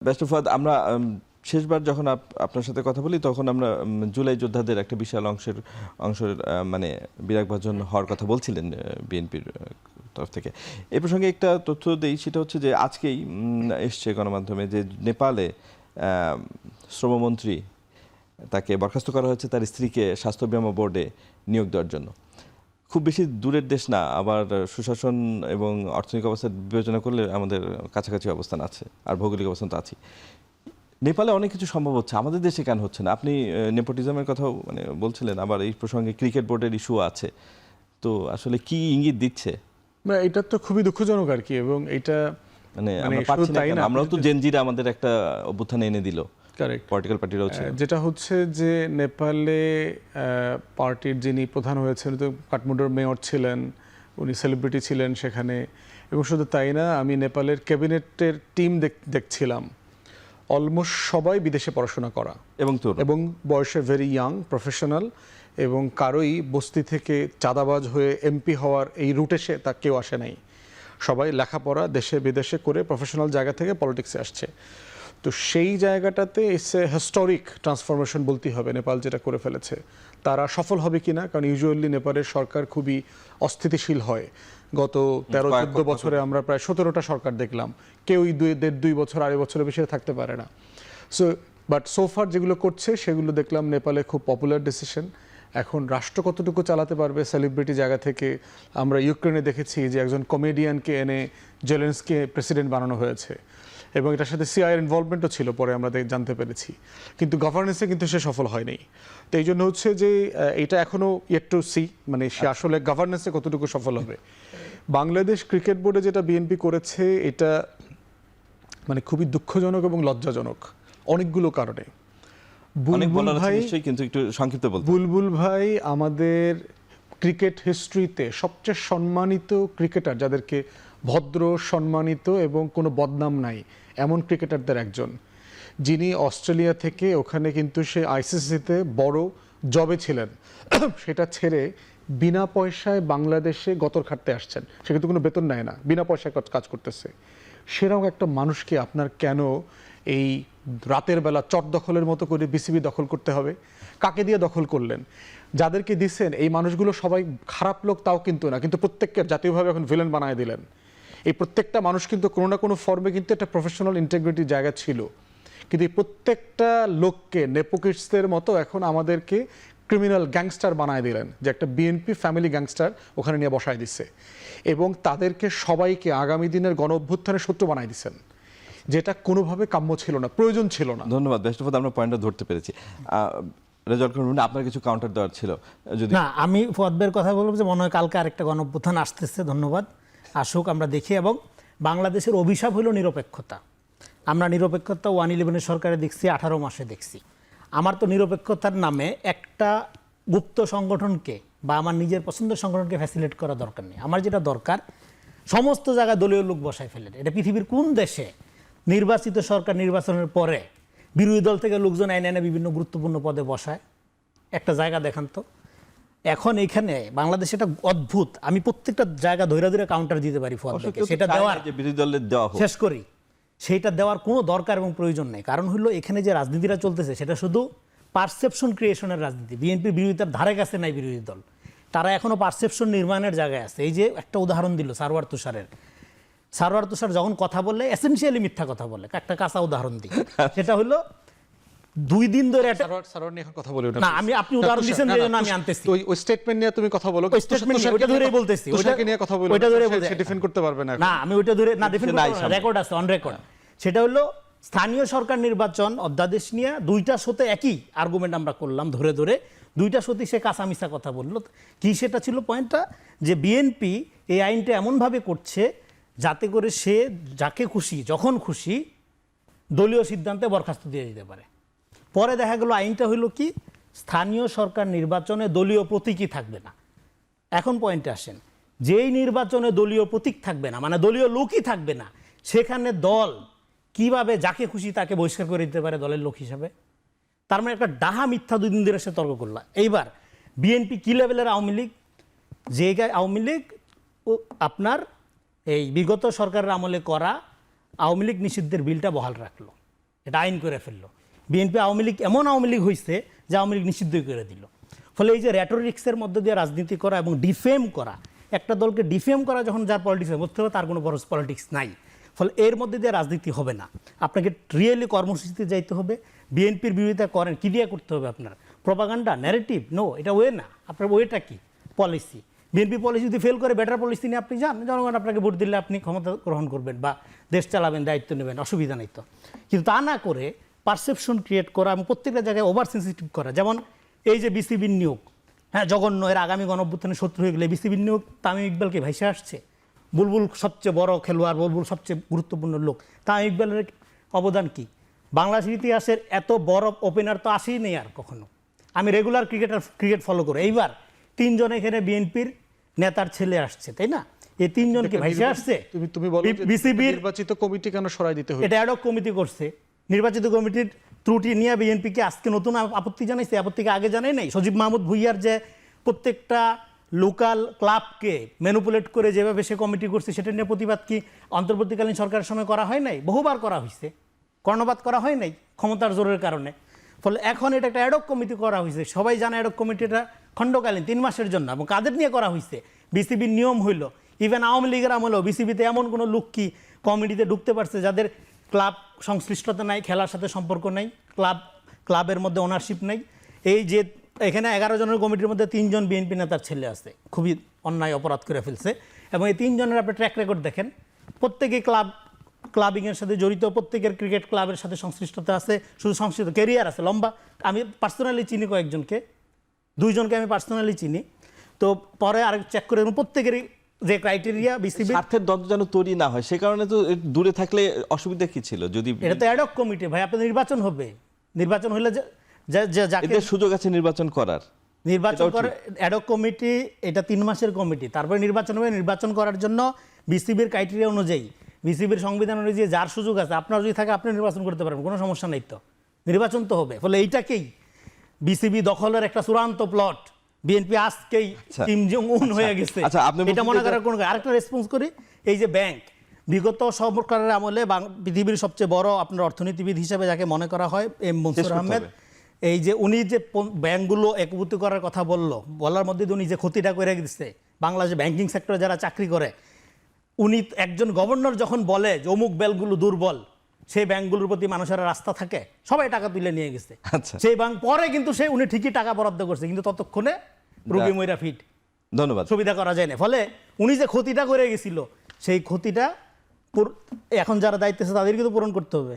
Best of আমরা শেষবার যখন আপনার সাথে কথা বলি তখন আমরা জুলাই যোদ্ধাদের একটা বিশাল অংশের মানে বিরাগভাজন হওয়ার কথা বলছিলেন বিএনপির তরফ থেকে। এই প্রসঙ্গে একটা তথ্য দেই, সেটা হচ্ছে যে আজকেই এসছে গণমাধ্যমে যে নেপালে শ্রমমন্ত্রী তাকে বরখাস্ত করা হয়েছে তার স্ত্রীকে স্বাস্থ্য বিমা বোর্ডে নিয়োগ দেওয়ার জন্য। খুব বেশি দূরের দেশ না, আবার সুশাসন এবং অর্থনৈতিক অবস্থা বিবেচনা করলে আমাদের কাছাকাছি অবস্থান আছে, আর ভৌগোলিক অবস্থান তো আছে। নেপালে অনেক কিছু সম্ভব হচ্ছে, আমাদের দেশে কেন হচ্ছে না? আপনি নেপোটিজমের কথাও মানে বলছিলেন, আবার এই প্রসঙ্গে ক্রিকেট বোর্ডের ইস্যু আছে, তো আসলে কি ইঙ্গিত দিচ্ছে? এটা তো খুবই দুঃখজনক আর কি, এবং এটা মানে আমরা পাচ্ছি না কেন? আমরাও তো জেনজিরা আমাদের একটা অভ্যুত্থান এনে দিল, পলিটিক্যাল পার্টিরাও ছিল। যেটা হচ্ছে যে নেপালে পার্টির যিনি প্রধান হয়েছেন তো কাঠমান্ডুর মেয়র ছিলেন, উনি সেলিব্রিটি ছিলেন সেখানে। এবং শুধু তাই না, আমি নেপালের ক্যাবিনেটের টিম দেখছিলাম, অলমোস্ট সবাই বিদেশে পড়াশোনা করা এবং বয়সে ভেরি ইয়াং প্রফেশনাল, এবং কারোই বস্তি থেকে চাঁদাবাজ হয়ে এমপি হওয়ার এই রুটে তা কেউ আসে নাই। সবাই লেখাপড়া দেশে বিদেশে করে প্রফেশনাল জায়গা থেকে পলিটিক্সে আসছে। তো সেই জায়গাটাতে এসে হিস্টোরিক ট্রান্সফরমেশন বলতেই হবে নেপাল যেটা করে ফেলেছে। তারা সফল হবে কিনা, কারণ ইউজুয়ালি নেপালের সরকার খুবই অস্থিতিশীল হয়। গত 13-14 বছরে আমরা প্রায় 17টা সরকার দেখলাম, কেউই 2 বছর 2.5 বছরের বেশি থাকতে পারে না। বাট সোফার যেগুলো করছে সেগুলো দেখলাম নেপালে খুব পপুলার ডিসিশন। এখন রাষ্ট্র কতটুকু চালাতে পারবে সেলিব্রিটি জায়গা থেকে, আমরা ইউক্রেনে দেখেছি যে একজন কমেডিয়ানকে এনে জেলেন্সকে প্রেসিডেন্ট বানানো হয়েছে, এবং এটার সাথে সিআইয়ের ইনভলভমেন্টও ছিল, পরে আমরা জানতে পেরেছি। কিন্তু গভর্নেন্সে কিন্তু সে সফল হয়নি। তো এই জন্য হচ্ছে যে এটা এখনও ইয়েট টু সি, মানে সে আসলে গভর্নেন্সে কতটুকু সফল হবে। বাংলাদেশ ক্রিকেট বোর্ডে যেটা বিএনপি করেছে এটা মানে খুবই দুঃখজনক এবং লজ্জাজনক অনেকগুলো কারণে। বুলবুল ভাই আমাদের ক্রিকেট হিস্ট্রিতে সবচেয়ে সম্মানিত ক্রিকেটার, যাদেরকে ভদ্র সম্মানিত এবং কোনো বদনাম নাই এমন ক্রিকেটারদের একজন, যিনি অস্ট্রেলিয়া থেকে ওখানে কিন্তু সে আইসিসিতে বড় জবে ছিলেন, সেটা ছেড়ে বিনা পয়সায় বাংলাদেশে গতর খাটতে আসছেন। সে কিন্তু কোনো বেতন নেয় না, বিনা পয়সায় কাজ করতেছে। সেরকম একটা মানুষকে আপনার কেন এই রাতের বেলা চট দখলের মতো করে বিসিবি দখল করতে হবে? কাকে দিয়ে দখল করলেন? যাদেরকে দিচ্ছেন এই মানুষগুলো সবাই খারাপ লোক তাও কিন্তু না, কিন্তু প্রত্যেককে জাতীয়ভাবে এখন ভিলেন বানায় দিলেন। এই প্রত্যেকটা মানুষ কিন্তু কোনো না কোনো ফর্মে কিন্তু একটা প্রফেশনাল ইন্টিগ্রিটির জায়গা ছিল, কিন্তু এই প্রত্যেকটা লোককে নেপোকিস্টদের মতো এখন আমাদেরকে ক্রিমিনাল গ্যাংস্টার বানায় দিলেন, যে একটা বিএনপি ফ্যামিলি গ্যাংস্টার ওখানে নিয়ে বসায় দিচ্ছে, এবং তাদেরকে সবাইকে আগামী দিনের গণ অভ্যুত্থানের শত্রু বানায় দিচ্ছেন, যেটা কোনোভাবে কাম্য ছিল না, প্রয়োজন ছিল না। ধন্যবাদ বেস্ট অফ, আমরা পয়েন্টটা ধরতে পেরেছি। রেজাল্ট করুন, আপনার কিছু কাউন্টার দেওয়ার ছিল যদি? না, আমি ফুয়াদের কথা বলবো যে মনে হয় কালকে আরেকটা গণ অভ্যুত্থান আসতেছে, ধন্যবাদ, আসুক, আমরা দেখি। এবং বাংলাদেশের অভিশাপ হলো নিরপেক্ষতা। আমরা নিরপেক্ষতা 111 সরকারে দেখছি, 18 মাসে দেখছি। আমার তো নিরপেক্ষতার নামে একটা গুপ্ত সংগঠনকে বা আমার নিজের পছন্দের সংগঠনকে ফ্যাসিলিটেট করা দরকার নেই। আমার যেটা দরকার, সমস্ত জায়গায় দলীয় লোক বসায় ফেলেন। এটা পৃথিবীর কোন দেশে নির্বাচিত সরকার নির্বাচনের পরে বিরোধী দল থেকে লোকজন এনে বিভিন্ন গুরুত্বপূর্ণ পদে বসায়? একটা জায়গা দেখান তো। এখন এখানে বাংলাদেশে এটা অদ্ভুত, আমি প্রত্যেকটা জায়গা ধরে ধরে কাউন্টার দিতে পারি ফুয়াদকে, সেটা দেওয়ার বিরোধী দলের দেওয়া শেষ করি, সেইটা দেওয়ার কোনো দরকার এবং প্রয়োজন নেই। কারণ হলো এখানে যে রাজনীতিটা চলতেছে সেটা শুধু পারসেপশন ক্রিয়েশনের রাজনীতি। বিএনপির বিরোধিতার ধারে কাছে নাই বিরোধী দল, তারা এখনো পারসেপশন নির্মাণের জায়গায় আছে। এই যে একটা উদাহরণ দিল সারওয়ার তুষার যখন কথা বললে এসেনশিয়ালি মিথ্যা কথা বলে, একটা কাঁচা উদাহরণ দিই, সেটা হলো 2 দিন ধরে সারওয়ার নিয়ে এখন কথা বলি না, আমি আপনি উদাহরণ দিয়েছেন যে জন্য আমি আনতেছি। ওই স্টেটমেন্ট নিয়ে তুমি কথা বলো, ওই স্টেটমেন্ট ওইটা ধরেই বলতেছি, ওটাকে নিয়ে কথা বলো, ওইটা ধরে বলতে সে ডিফেন্ড করতে পারবে না। না, আমি ওইটা ধরে না ডিফেন্ড করব না, রেকর্ড আছে, অন রেকর্ড। সেটা হলো স্থানীয় সরকার নির্বাচন অধ্যাদেশ নিয়ে 2টা শোতে একই আর্গুমেন্ট আমরা করলাম ধরে ধরে, 2টা শোতে সে কাঁচা মিছা কথা বললো। কি সেটা ছিল পয়েন্টটা, যে বিএনপি এই আইনটা এমনভাবে করছে যাতে করে সে যাকে খুশি যখন খুশি দলীয় সিদ্ধান্তে বরখাস্ত দিয়ে দিতে পারে। পরে দেখা গেল আইনটা হইল কি, স্থানীয় সরকার নির্বাচনে দলীয় প্রতীকই থাকবে না। এখন পয়েন্টে আসেন, যেই নির্বাচনে দলীয় প্রতীক থাকবে না, মানে দলীয় লোকই থাকবে না, সেখানে দল কিভাবে যাকে খুশি তাকে বহিষ্কার করে দিতে পারে দলের লোক হিসাবে? তার মানে একটা ডাহা মিথ্যা 2 দিন ধরে সে তর্ক করলো। এইবার বিএনপি কি লেভেলের আওয়ামী লীগ, যে আওয়ামী লীগ আপনার এই বিগত সরকারের আমলে করা আওয়ামী লীগ নিষিদ্ধের বিলটা বহাল রাখলো। এটা আইন করে ফেললো। বিএনপি আওয়ামী লীগ এমন আওয়ামী লীগ হয়েছে যে আওয়ামী লীগ নিষিদ্ধই করে দিল। ফলে এই যে র্যাটোরিক্সের মধ্যে দিয়ে রাজনীতি করা এবং ডিফেম করা, একটা দলকে ডিফেম করা যখন যার পলিটিক্স বুঝতে হবে তার কোনো বড় পলিটিক্স নাই। ফলে এর মধ্যে দিয়ে রাজনীতি হবে না। আপনাকে রিয়েলি কর্মসূচিতে যাইতে হবে। বিএনপির বিরোধিতা করেন, কি দিয়ে করতে হবে আপনার? Propaganda, narrative? নো, এটা ওয়ে না। আপনার ওয়েটা কি? পলিসি। বিএনপি পলিসি যদি ফেল করে বেটার পলিসি নিয়ে আপনি যান, জনগণ আপনাকে ভোট দিলে আপনি ক্ষমতা গ্রহণ করবেন বা দেশ চালাবেন, দায়িত্ব নেবেন, অসুবিধা নেই তো। কিন্তু তা না করে পারসেপশন ক্রিয়েট করা এবং প্রত্যেকটা জায়গায় ওভার সেন্সিটিভ করা, যেমন এই যে বিসিবির নিয়োগ, হ্যাঁ জঘন্য, এর আগামী গণঅভ্যুত্থানের শত্রু হয়ে গেলে বিসিবির নিয়োগ তামিম ইকবালকে ভাইসে আসছে। বুলবুল সবচেয়ে বড় খেলোয়াড়, বুলবুল সবচেয়ে গুরুত্বপূর্ণ লোক, তামিম ইকবালের অবদান কি? বাংলাদেশের ইতিহাসের এত বড় ওপেনার তো আসেই নেই আর কখনো। আমি রেগুলার ক্রিকেট ফলো করি। এইবার 3 জন এখানে বিএনপির নেতার ছেলে আসছে, তাই না? এই 3 জনকে ভাইসে আসছে। তুমি বলো বিসিবির নির্বাচিত কমিটি কেন সরাই দিতে হবে? এটা অ্যাডহক কমিটি করছে। নির্বাচিত কমিটির ত্রুটি নিয়ে বিএনপিকে আজকে নতুন আপত্তি জানাইছে, আপত্তিকে আগে জানাই নাই। সজীব মাহমুদ ভুইয়ার যে প্রত্যেকটা লোকাল ক্লাবকে ম্যানিপুলেট করে যেভাবে সে কমিটি করছে, সেটা নিয়ে প্রতিবাদ কি অন্তর্বর্তীকালীন সরকারের সময় করা হয় নাই? বহুবার করা হয়েছে, কর্ণপাত করা হয় নাই ক্ষমতার জোরের কারণে। ফলে এখন এটা একটা অ্যাডহক কমিটি করা হয়েছে। সবাই জানে অ্যাডহক কমিটিটা খণ্ডকালীন 3 মাসের জন্য, এবং কাদের নিয়ে করা হয়েছে? বিসিবির নিয়ম হইল, ইভেন আওয়ামী লীগের আমলেও বিসিবিতে এমন কোনো লোক কি কমিটিতে ঢুকতে পারছে যাদের ক্লাব সংশ্লিষ্টতা নাই, খেলার সাথে সম্পর্ক নাই, ক্লাবের মধ্যে ওনারশিপ নাই? এই যে এখানে 11 জনের কমিটির মধ্যে 3 জন বিএনপি নেতার ছেলে আছে, খুবই অন্যায় অপরাধ করে ফেলছে। এবং এই 3 জনের আপনি ট্র্যাক রেকর্ড দেখেন, প্রত্যেকে ক্লাবিংয়ের সাথে জড়িত, প্রত্যেকের ক্রিকেট ক্লাবের সাথে সংশ্লিষ্টতা আছে, শুধু সংশ্লিষ্ট ক্যারিয়ার আছে লম্বা। আমি পার্সোনালি চিনি কয়েকজনকে, 2 জনকে আমি পার্সোনালি চিনি। তো পরে আরেক চেক করে প্রত্যেকেরই যে ক্রাইটেরিয়া বিসিবি, স্বার্থের দ্বন্দ্ব যেন তৈরি না হয়, সে কারণে তো দূরে থাকলে অসুবিধা কি ছিল? যদি এটা তো অ্যাডহক কমিটি ভাই, আপনার নির্বাচন হবে, নির্বাচন হলে যাকে এদের সুযোগ আছে নির্বাচন করার, নির্বাচন করে অ্যাডহক কমিটি, এটা 3 মাসের কমিটি, তারপরে নির্বাচন হবে। নির্বাচন করার জন্য বিসিবির ক্রাইটেরিয়া অনুযায়ী, বিসিবির সংবিধান অনুযায়ী যার সুযোগ আছে, আপনার যদি থাকে আপনি নির্বাচন করতে পারবেন, কোনো সমস্যা নেই তো, নির্বাচন তো হবে। ফলে এইটাকেই বিসিবি দখলের একটা চূড়ান্ত প্লট। বিএনপি আজকেই কিম জং উন হয়ে গেছে, এটা মনে করার কোনো। আরেকটা রেসপন্স করি, এই যে ব্যাংক, বিগত সরকারের আমলে পৃথিবীর সবচেয়ে বড় আপনার অর্থনীতিবিদ হিসেবে যাকে মনে করা হয় এম মনসুর আহমেদ, এই যে উনি যে ব্যাংকগুলো একভূত করার কথা বলার মধ্যে উনি যে ক্ষতিটা করে দিচ্ছে বাংলাদেশে ব্যাংকিং সেক্টরে যারা চাকরি করে, উনি একজন গভর্নর যখন বলে যে অমুক ব্যাংকগুলো দুর্বল, সেই ব্যাংকগুলোর প্রতি মানুষের রাস্তা থাকে, সবাই টাকা তুলে নিয়ে গেছে। সেই ব্যাংক পরে কিন্তু উনি ঠিকই টাকা বরাদ্দ করছে, কিন্তু ততক্ষণে রুগী মইরা ফিট, ধন্যবাদ, সুবিধা করা যায় না। ফলে উনি যে ক্ষতিটা করে গেছিল, সেই ক্ষতিটা এখন যারা দায়িত্বে আছে তাদেরকে তো পূরণ করতে হবে।